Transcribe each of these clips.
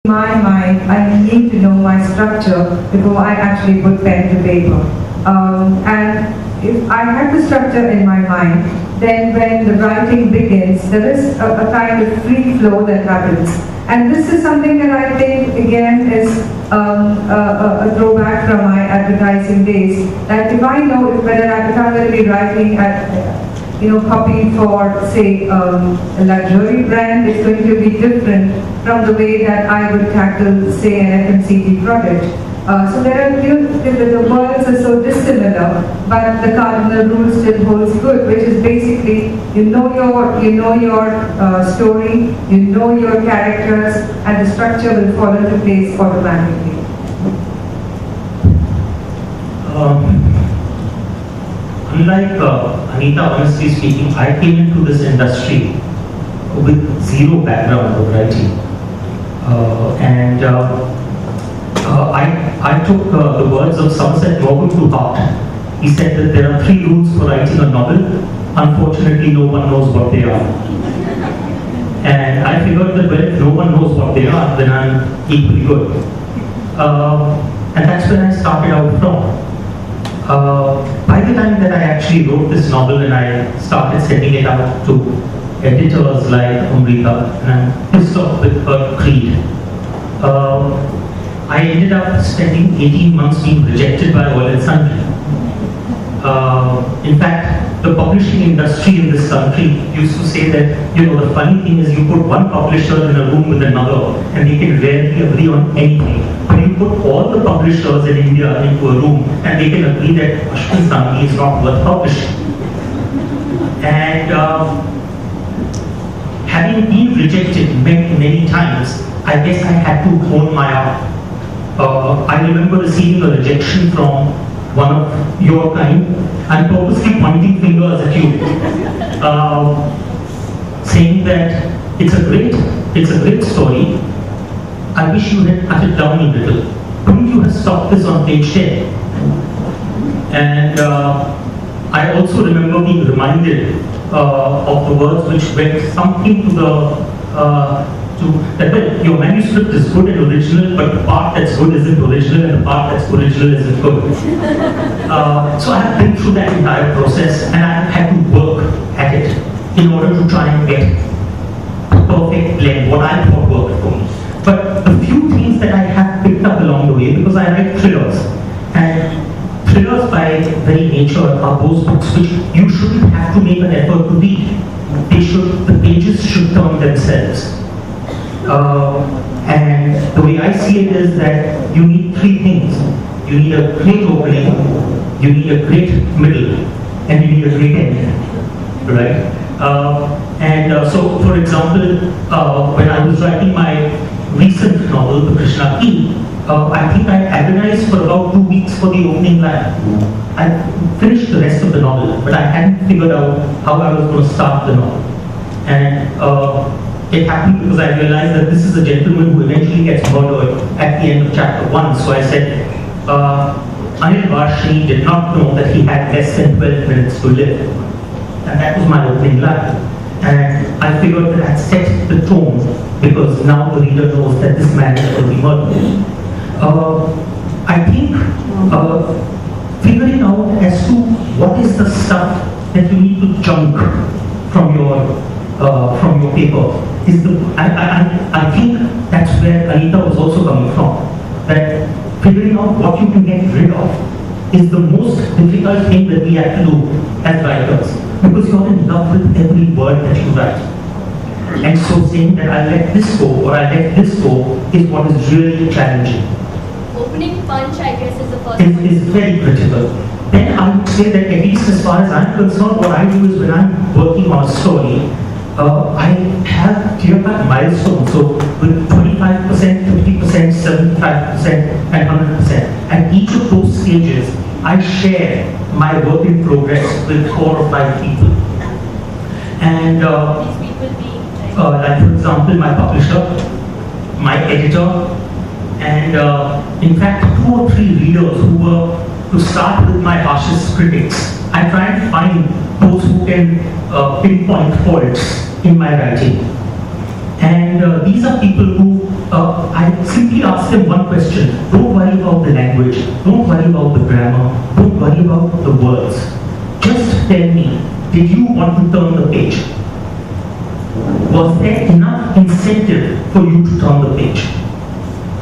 my mind, I need to know my structure before I actually put pen to paper. And if I have the structure in my mind, then when the writing begins, there is a kind of free flow that happens. And this is something that I think, again, is a throwback from my advertising days. That if I know whether if I'm going to be writing at, copy for, say, a luxury brand, is going to be different from the way that I would tackle, say, an FMCG product. So there are the words are so dissimilar, but the cardinal rule still holds good, which is basically you know your story, you know your characters, and the structure will fall into place automatically. Unlike Anita, honestly speaking, I came into this industry with zero background of writing, I took the words of Somerset Maugham to heart. He said that there are 3 rules for writing a novel. Unfortunately, no one knows what they are. And I figured that, well, if no one knows what they are, then I'm equally good. And that's where I started out from. By the time that I actually wrote this novel and I started sending it out to editors like Amrita, and I'm pissed off with her creed, I ended up spending 18 months being rejected by all and sundry. In fact, the publishing industry in this country used to say that, the funny thing is you put one publisher in a room with another and they can rarely agree on anything. But you put all the publishers in India into a room and they can agree that Ashwin Sanghi is not worth publishing. And having been rejected many times, I guess I had to hone my art. I remember receiving a rejection from one of your kind and purposely pointing fingers at you, saying that it's a great story. I wish you had cut it down a little. Couldn't you have stopped this on page 10? And I also remember being reminded of the words which went something to the that, well, your manuscript is good and original, but the part that's good isn't original and the part that's original isn't good. So I have been through that entire process and I have had to work at it in order to try and get a perfect blend, what I thought worked for me. But the few things that I have picked up along the way, because I write thrillers, and thrillers by very nature are those books which you shouldn't have to make an effort to read. The pages should turn themselves. And the way I see it is that you need 3 things. You need a great opening, you need a great middle, and you need a great end, right? So, for example, when I was writing my recent novel, The Krishna Key, I think I agonized for about 2 weeks for the opening line. I finished the rest of the novel, but I hadn't figured out how I was going to start the novel. And it happened because I realized that this is a gentleman who eventually gets murdered at the end of chapter 1. So I said, Anil Varshini did not know that he had less than 12 minutes to live. And that was my opening line. And I figured that I'd set the tone because now the reader knows that this man is going to be murdered. I think figuring out as to what is the stuff that you need to chunk from your paper is I think that's where Anita was also coming from. That figuring out what you can get rid of is the most difficult thing that we have to do as writers, because you're in love with every word that you write. And so saying that I'll let this go or I'll let this go is what is really challenging. Opening punch, I guess, is the first one. Is very critical. Then I would say that at least as far as I'm concerned, what I do is when I'm working on a story, I have clear-cut milestones. So with 25%, 50%, 75%, and 100%. At each of those stages, I share my work in progress with 4 or 5 people. And These people being like for example, my publisher, my editor, and in fact 2 or 3 readers who were to start with my harshest critics. I try and find those who can pinpoint faults in my writing. And these are people who I simply ask them one question. Don't worry about the language. Don't worry about the grammar. Don't worry about the words. Just tell me, did you want to turn the page? Was there enough incentive for you to turn the page?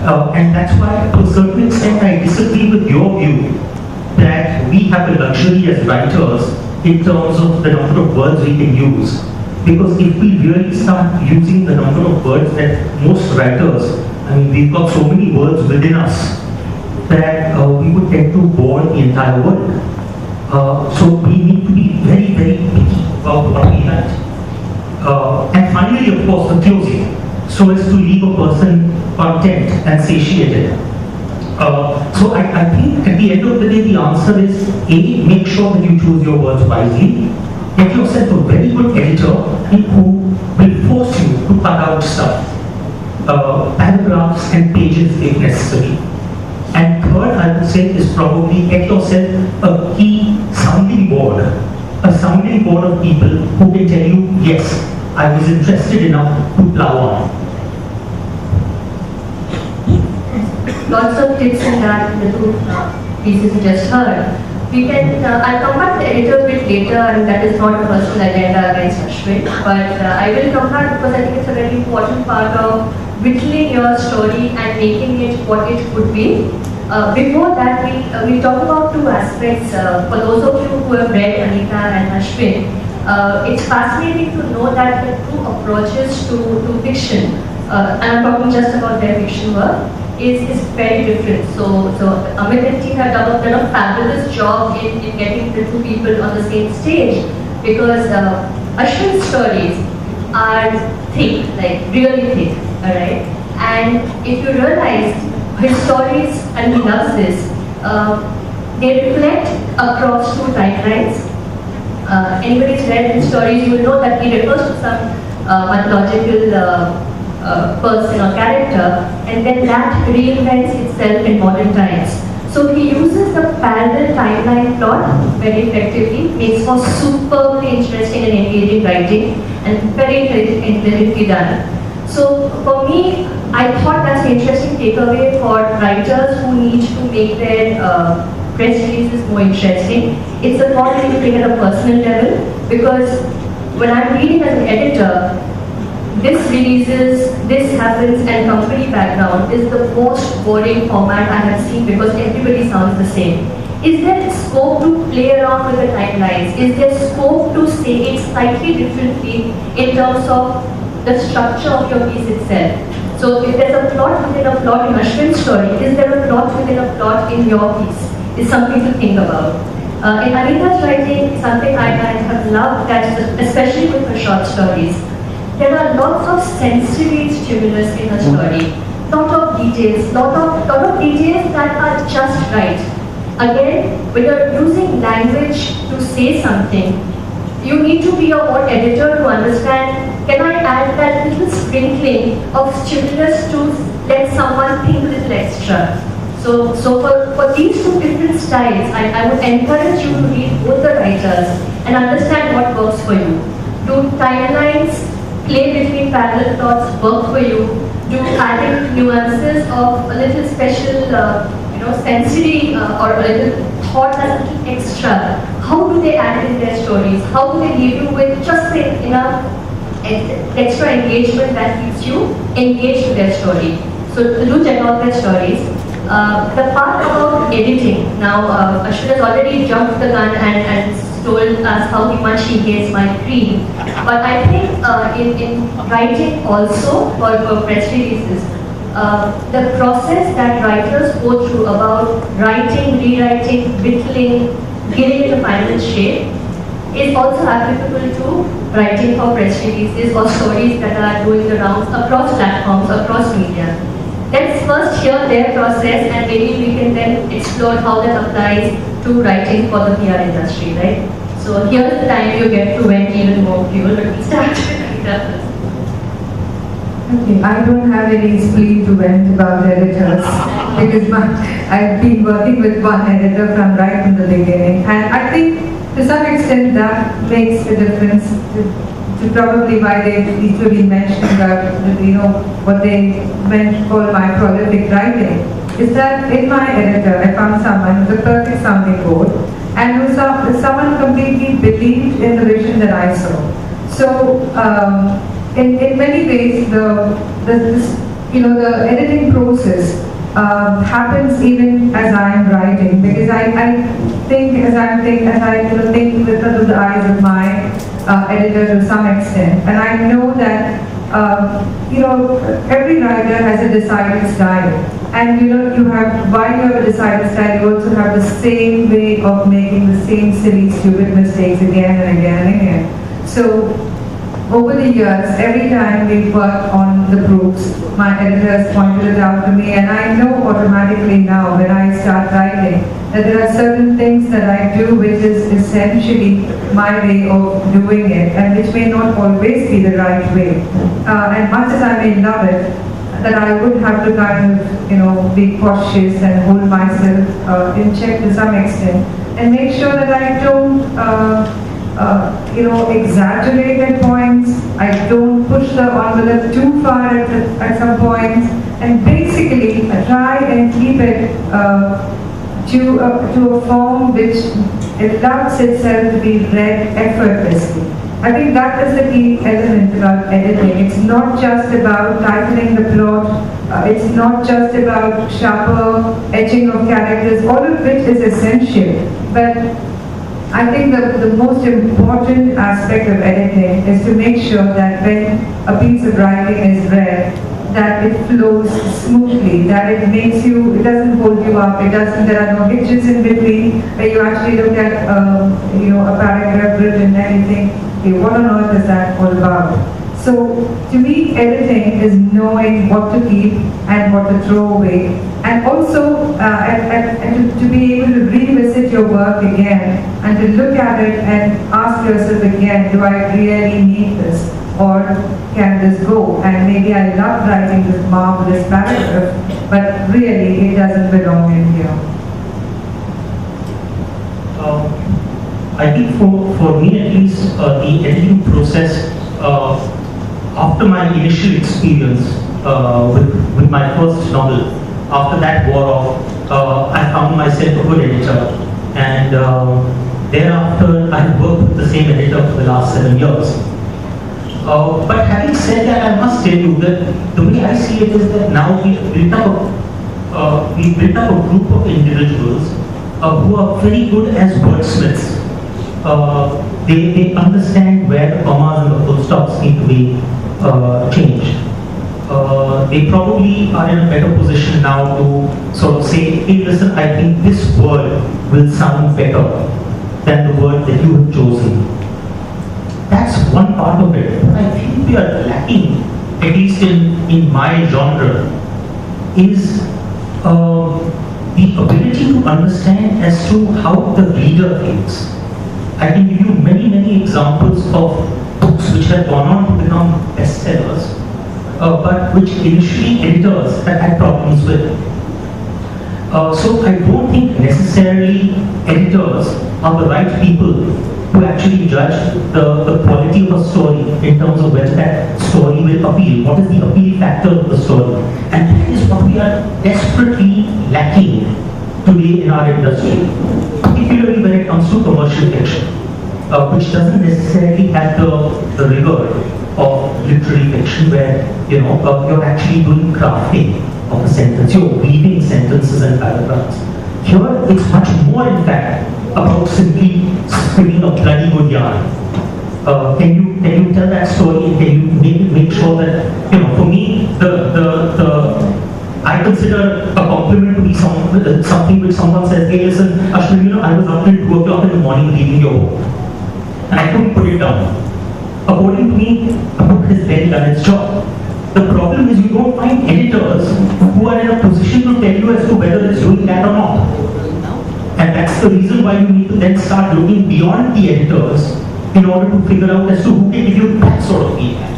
And that's why, to a certain extent, I disagree with your view that we have a luxury as writers in terms of the number of words we can use. Because if we really start using the number of words that most writers, I mean, we've got so many words within us that we would tend to bore the entire world. So we need to be very, very picky about what we write. And finally, of course, the closing, so as to leave a person content and satiated. So I think at the end of the day, the answer is A, make sure that you choose your words wisely. Get yourself a very good editor who will force you to cut out stuff, paragraphs and pages if necessary. And third, I would say, is probably get yourself a key sounding board of people who can tell you, yes, I was interested enough to plow on. Lots of tips in that, the two pieces you just heard. We can, I'll come back to the editor a bit later, and that is not a personal agenda against Ashwin, but I will come back because I think it's a very important part of whittling your story and making it what it could be. Before that, we talk about two aspects. For those of you who have read Anita and Ashwin, it's fascinating to know that the two approaches to fiction, and I'm talking just about their fiction work, is very different. So Amit and team have done a fabulous job in getting the two people on the same stage, because Ashwin's stories are thick, like really thick, alright? And if you realize his stories, and he loves this, they reflect across two timelines. Anybody who's read his stories, you will know that he refers to some mythological person or character, and then that reinvents itself in modern times. So he uses the parallel timeline plot very effectively, makes for superbly interesting and engaging writing, and very intelligently done. So for me, I thought that's an interesting takeaway for writers who need to make their press releases more interesting. It's a thought that you take at a personal level, because when I'm reading as an editor, this releases, this happens, and company background is the most boring format I have seen, because everybody sounds the same. Is there scope to play around with the timelines? Is there scope to say it slightly differently in terms of the structure of your piece itself? So if there's a plot within a plot in Ashwin's story, is there a plot within a plot in your piece? Is something to think about. In Anita's writing, something I have loved, that especially with her short stories, there are lots of sensory stimulus in a story. Lot of details that are just right. Again, when you're using language to say something, you need to be your own editor to understand, can I add that little sprinkling of stimulus to let someone think a little extra? So for these two different styles, I would encourage you to read both the writers and understand what works for you. Do timelines play between parallel plots work for you? Do adding nuances of a little special, sensory or a little thought that's a little extra? How do they add it in their stories? How do they leave you with just enough extra engagement that keeps you engaged with their story? So do check out their stories. The part about editing, now Ashwin has already jumped the gun and told us how much he hates my cream. But I think in writing also for press releases, the process that writers go through about writing, rewriting, whittling, giving it a final shape is also applicable to writing for press releases or stories that are doing the rounds across platforms, across media. Let's first hear their process, and maybe we can then explore how that applies to writing for the PR industry, right? So here's the time you get to vent even more fuel, but we'll start with Anita first. Okay, I don't have any spleen to vent about editors, because I've been working with one editor right from the beginning, and I think to some extent that makes a difference to probably why they usually mention that, what they meant call my prolific writing, is that in my editor, I found someone with a perfect sounding board, and who someone completely believed in the vision that I saw. So, in many ways, the editing process happens even as I am writing, because I think as I think through the eyes of my editor to some extent, and I know that every writer has a decided style, and while you have a decided style, you also have the same way of making the same silly, stupid mistakes again and again and again. So, over the years, every time we work on the proofs, my editor has pointed it out to me, and I know automatically now when I start writing that there are certain things that I do which is essentially my way of doing it, and which may not always be the right way. And much as I may love it, that I would have to kind of, be cautious and hold myself in check to some extent, and make sure that I don't exaggerate at points, I don't push the envelope too far at some points, and basically try and keep it to a form which allows itself to be read effortlessly. I think that is the key element about editing. It's not just about tightening the plot, it's not just about sharper etching of characters, all of which is essential, but I think the most important aspect of editing is to make sure that when a piece of writing is read, that it flows smoothly, that it doesn't hold you up, there are no hitches in between, where you actually look at, a paragraph written and you think, okay, what on earth is that all about? So, to me, editing is knowing what to keep and what to throw away, and also to be able to revisit your work again and to look at it and ask yourself again, do I really need this, or can this go? And maybe I love writing this marvelous paragraph, but really it doesn't belong in here. I think for me at least, the editing process, after my initial experience with my first novel, after that wore off, I found myself a good editor, and thereafter I worked with the same editor for the last 7 years. But having said that, I must tell you that the way I see it is that now we've built up a group of individuals who are very good as wordsmiths. They understand where the commas and the full stops need to be changed. They probably are in a better position now to sort of say, hey listen, I think this word will sound better than the word that you have chosen. That's one part of it. But I think we are lacking, at least in my genre, is the ability to understand as to how the reader thinks. I can give you many examples of books which have gone on to become bestsellers, but which initially editors have had problems with. So I don't think necessarily editors are the right people to actually judge the quality of a story in terms of whether that story will appeal. What is the appeal factor of the story? And that is what we are desperately lacking today in our industry, particularly when it comes to commercial fiction, which doesn't necessarily have the rigor of literary fiction, where you're actually doing crafting of a sentence, you're weaving sentences and paragraphs. Here, it's much more, in fact, about simply spinning a bloody good yarn. Can you tell that story, and can you make sure that, for me, I consider a compliment to be something which someone says, hey listen, Ashwin, I was up till 2 o'clock in the morning reading your book, and I couldn't put it down. According to me, a book has barely done its job. The problem is you don't find editors who are in a position to tell you as to whether it's doing that or not. And that's the reason why you need to then start looking beyond the editors in order to figure out as to who can give you that sort of feedback.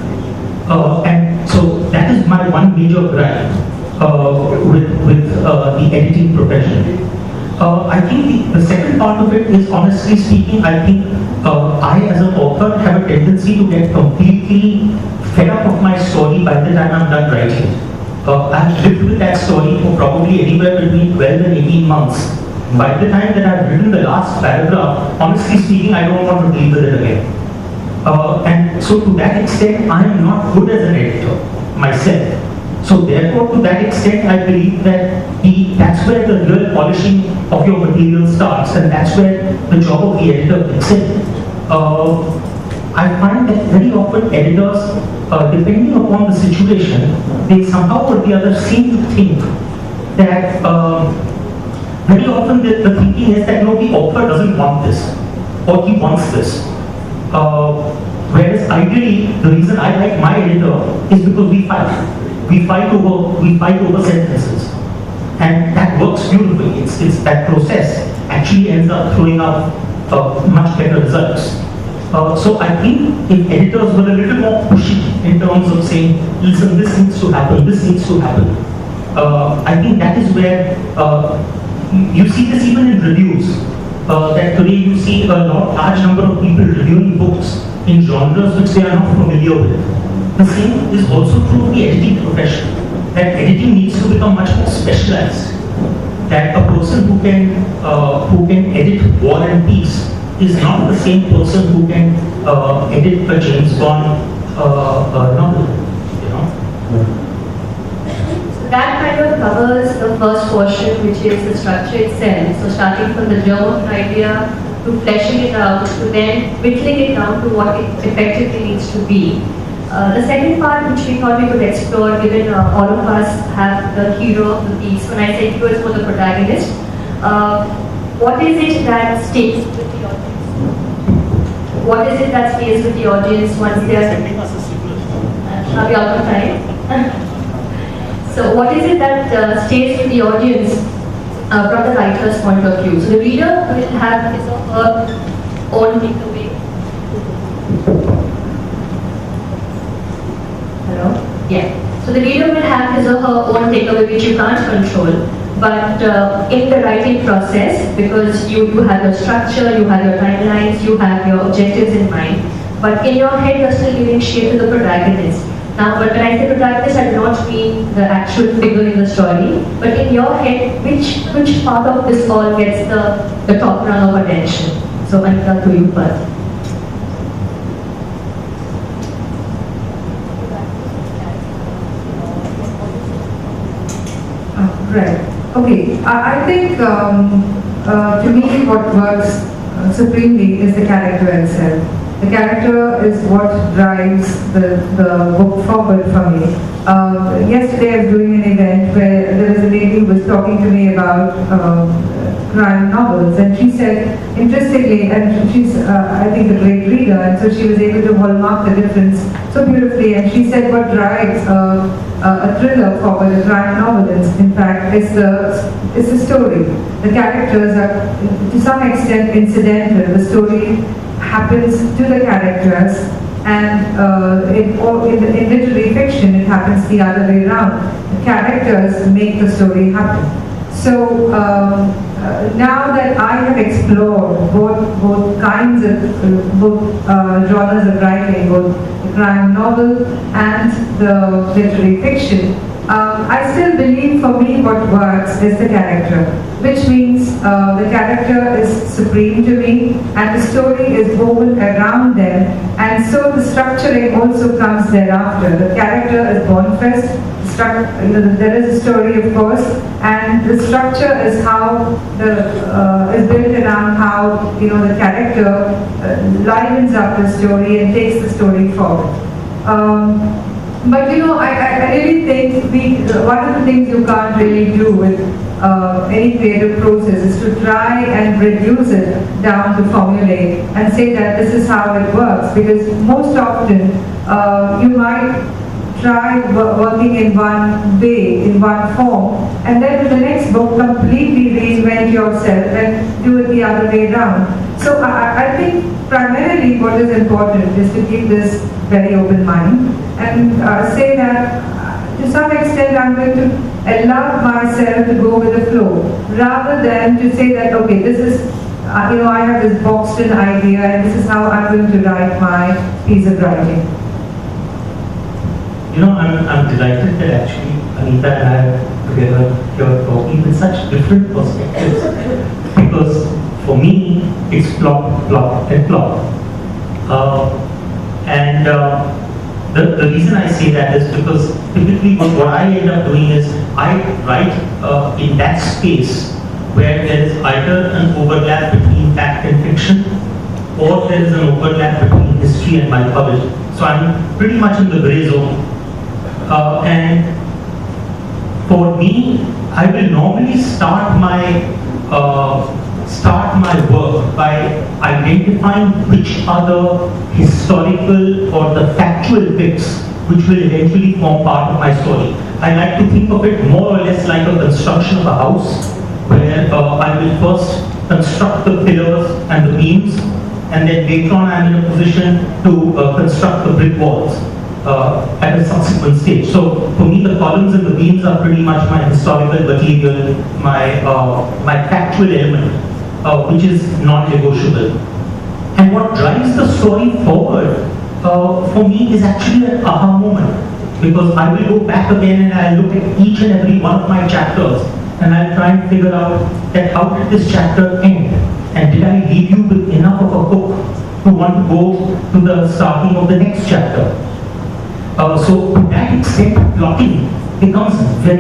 And so that is my one major gripe with the editing profession. I think the second part of it is, honestly speaking, I think I as an author have a tendency to get completely fed up of my story by the time I'm done writing. I've lived with that story for probably anywhere between 12 and 18 months. By the time that I've written the last paragraph, honestly speaking, I don't want to deal with it again. And so to that extent, I am not good as an editor myself. So therefore, to that extent, I believe that that's where the real polishing of your material starts, and that's where the job of the editor kicks in. I find that very often editors, depending upon the situation, they somehow or the other seem to think that very often the thinking is that no, the author doesn't want this, or he wants this. Whereas ideally, the reason I like my editor is because we fight. We fight over sentences, and that works beautifully. It's that process actually ends up throwing out much better results. So I think if editors were a little more pushy in terms of saying, listen, this needs to happen, this needs to happen. I think that is where you see this even in reviews. That today you see a large number of people reviewing books in genres which they are not familiar with. The same is also true of the editing profession. That editing needs to become much more specialized. That a person who can edit War and Peace is not the same person who can edit a James Bond novel. You know. So that kind of covers the first portion, which is the structure itself. So starting from the germ of an idea to fleshing it out to then whittling it down to what it effectively needs to be. The second part, which we thought we could explore, given all of us have the hero of the piece. When I say hero, it's for the protagonist. What is it that stays with the audience? What is it that stays with the audience once they are sending us a sequel? Are we out of time? So, what is it that stays with the audience from the writer's point of view? So, the reader will have his or her own takeaway. Yeah. So the reader will have his or her own takeaway which you can't control. But in the writing process, because you have your structure, you have your timelines, you have your objectives in mind. But in your head, you're still giving shape to the protagonist. Now, but when I say protagonist, I do not mean the actual figure in the story. But in your head, which part of this all gets the top rung of attention? So Anita, to you first. Right. Okay. I think to me what works supremely is the character itself. The character is what drives the book forward for me. Yesterday I was doing an event where there was a lady who was talking to me about crime novels, and she said, interestingly, and she's I think a great reader, and so she was able to hallmark the difference so beautifully, and she said what drives a thriller forward, a crime novel, in fact, is the story. The characters are to some extent incidental. The story happens to the characters, and in literary fiction it happens the other way around. The characters make the story happen. So now that I have explored both kinds of genres of writing, both the crime novel and the literary fiction, I still believe for me what works is the character, which means the character is supreme to me and the story is woven around them, and so the structuring also comes thereafter. The character is born first, there is a story of course, and the structure is how is built around how the character livens up the story and takes the story forward. But I really think one of the things you can't really do with any creative process is to try and reduce it down to formulate and say that this is how it works, because most often you might try working in one way, in one form, and then in the next book completely reinvent yourself and do it the other way around. So I think primarily what is important is to keep this very open mind and say that to some extent I'm going to allow myself to go with the flow, rather than to say that okay, this is I have this boxed in idea and this is how I'm going to write my piece of writing. I'm delighted that actually Anita and I are together here talking with such different perspectives. Because for me, it's plot, plot, and plot. The reason I say that is because typically what I end up doing is I write in that space where there is either an overlap between fact and fiction, or there is an overlap between history and mythology. So I'm pretty much in the gray zone. And for me, I will normally start my work by identifying which are the historical or the factual bits which will eventually form part of my story. I like to think of it more or less like a construction of a house, where I will first construct the pillars and the beams, and then later on I'm in a position to construct the brick walls at a subsequent stage. So for me, the columns and the beams are pretty much my historical material, my factual element, which is non-negotiable. And what drives the story forward for me is actually an aha moment, because I will go back again and I'll look at each and every one of my chapters and I'll try and figure out that how did this chapter end, and did I leave you with enough of a hook to want to go to the starting of the next chapter. So to that extent, plotting becomes very